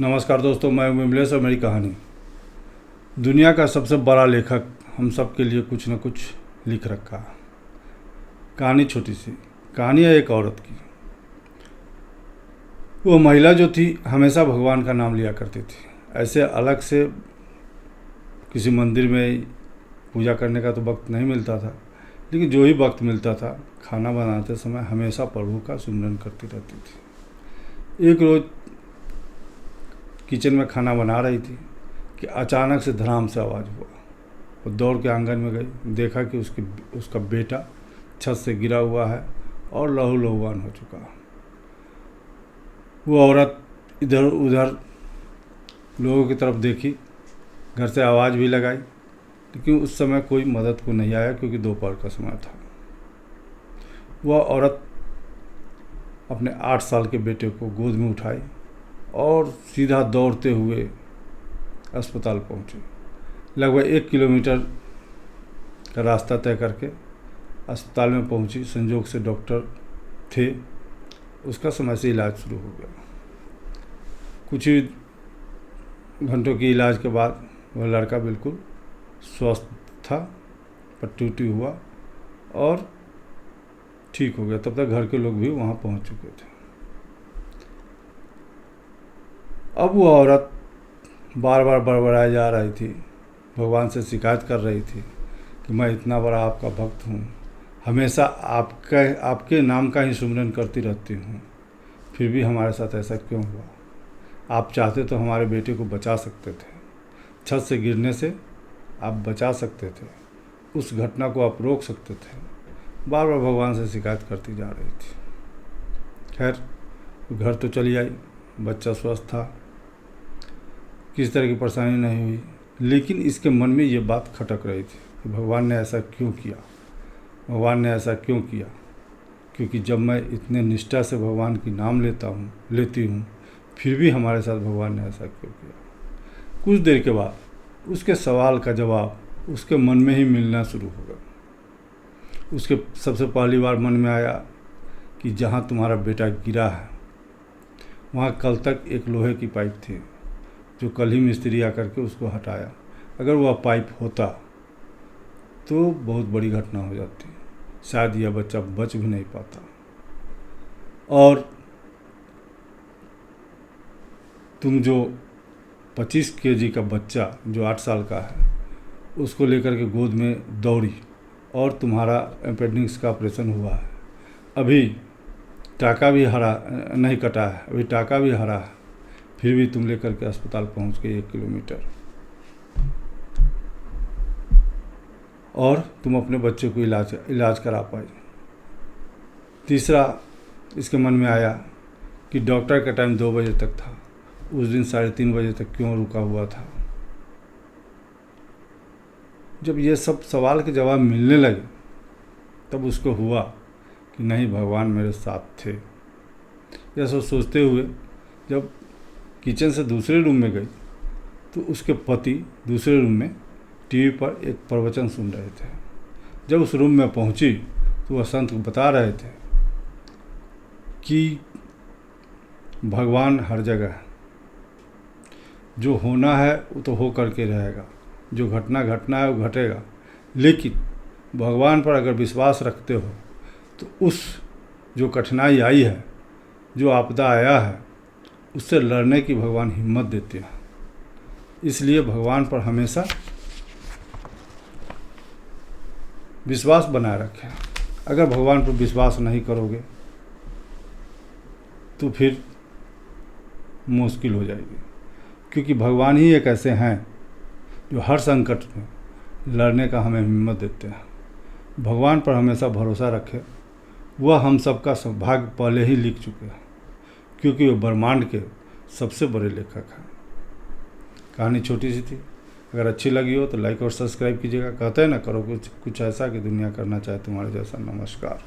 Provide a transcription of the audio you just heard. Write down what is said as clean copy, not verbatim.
नमस्कार दोस्तों, मैं विमलेश और मेरी कहानी। दुनिया का सबसे बड़ा लेखक हम सब के लिए कुछ न कुछ लिख रखा। कहानी छोटी सी कहानी है एक औरत की। वो महिला जो थी हमेशा भगवान का नाम लिया करती थी। ऐसे अलग से किसी मंदिर में पूजा करने का तो वक्त नहीं मिलता था, लेकिन जो ही वक्त मिलता था खाना बनाते समय हमेशा प्रभु का सुमिरन करती रहती थी। एक रोज़ किचन में खाना बना रही थी कि अचानक से धड़ाम से आवाज़ हुआ। वो दौड़ के आंगन में गई, देखा कि उसका बेटा छत से गिरा हुआ है और लहू लहुआन हो चुका। वो औरत इधर उधर लोगों की तरफ देखी, घर से आवाज़ भी लगाई, लेकिन उस समय कोई मदद को नहीं आया क्योंकि दोपहर का समय था। वह औरत अपने 8 साल के बेटे को गोद में उठाई और सीधा दौड़ते हुए अस्पताल पहुंची। लगभग 1 किलोमीटर का रास्ता तय करके अस्पताल में पहुंची। संजोग से डॉक्टर थे, उसका समय से इलाज शुरू हो गया। कुछ ही घंटों के इलाज के बाद वह लड़का बिल्कुल स्वस्थ था, पट्टी उट्टी हुआ और ठीक हो गया। तब तक घर के लोग भी वहाँ पहुँच चुके थे। अब वो औरत बार बार बड़बड़ाई जा रही थी, भगवान से शिकायत कर रही थी कि मैं इतना बड़ा आपका भक्त हूँ, हमेशा आपके नाम का ही सुमिरन करती रहती हूँ, फिर भी हमारे साथ ऐसा क्यों हुआ? आप चाहते तो हमारे बेटे को बचा सकते थे, छत से गिरने से आप बचा सकते थे, उस घटना को आप रोक सकते थे। बार बार भगवान से शिकायत करती जा रही थी। खैर घर तो चली आई, बच्चा स्वस्थ था, किसी तरह की परेशानी नहीं हुई, लेकिन इसके मन में ये बात खटक रही थी कि भगवान ने ऐसा क्यों किया, भगवान ने ऐसा क्यों किया? क्योंकि जब मैं इतने निष्ठा से भगवान की नाम लेती हूँ, फिर भी हमारे साथ भगवान ने ऐसा क्यों किया? कुछ देर के बाद उसके सवाल का जवाब उसके मन में ही मिलना शुरू हो गया। उसके सबसे पहली बार मन में आया कि जहाँ तुम्हारा बेटा गिरा है वहाँ कल तक एक लोहे की पाइप थी, जो कल ही मिस्त्री आकर के उसको हटाया। अगर वह पाइप होता तो बहुत बड़ी घटना हो जाती, शायद यह बच्चा बच भी नहीं पाता। और तुम जो 25 केजी का बच्चा जो 8 साल का है उसको लेकर के गोद में दौड़ी और तुम्हारा अपेंडिक्स का ऑपरेशन हुआ है, अभी टाका भी हरा नहीं कटा है, अभी टाका भी हरा है, फिर भी तुम लेकर के अस्पताल पहुंच गए 1 किलोमीटर और तुम अपने बच्चे को इलाज करा पाई। तीसरा इसके मन में आया कि डॉक्टर का टाइम 2 बजे तक था, उस दिन 3:30 बजे तक क्यों रुका हुआ था? जब ये सब सवाल के जवाब मिलने लगे तब उसको हुआ कि नहीं, भगवान मेरे साथ थे। यह सब सोचते हुए जब किचन से दूसरे रूम में गई तो उसके पति दूसरे रूम में टीवी पर एक प्रवचन सुन रहे थे। जब उस रूम में पहुंची तो वह संत बता रहे थे कि भगवान हर जगह है, जो होना है वो तो हो करके रहेगा, जो घटना है वो घटेगा, लेकिन भगवान पर अगर विश्वास रखते हो तो उस जो कठिनाई आई है, जो आपदा आया है, उससे लड़ने की भगवान हिम्मत देते हैं। इसलिए भगवान पर हमेशा विश्वास बनाए रखें। अगर भगवान पर विश्वास नहीं करोगे तो फिर मुश्किल हो जाएगी, क्योंकि भगवान ही एक ऐसे हैं जो हर संकट में लड़ने का हमें हिम्मत देते हैं। भगवान पर हमेशा भरोसा रखें, वह हम सबका सौभाग्य पहले ही लिख चुके हैं, क्योंकि वो ब्रह्मांड के सबसे बड़े लेखक हैं। कहानी छोटी सी थी, अगर अच्छी लगी हो तो लाइक और सब्सक्राइब कीजिएगा। कहते हैं ना, करो कुछ ऐसा कि दुनिया करना चाहे तुम्हारे जैसा। नमस्कार।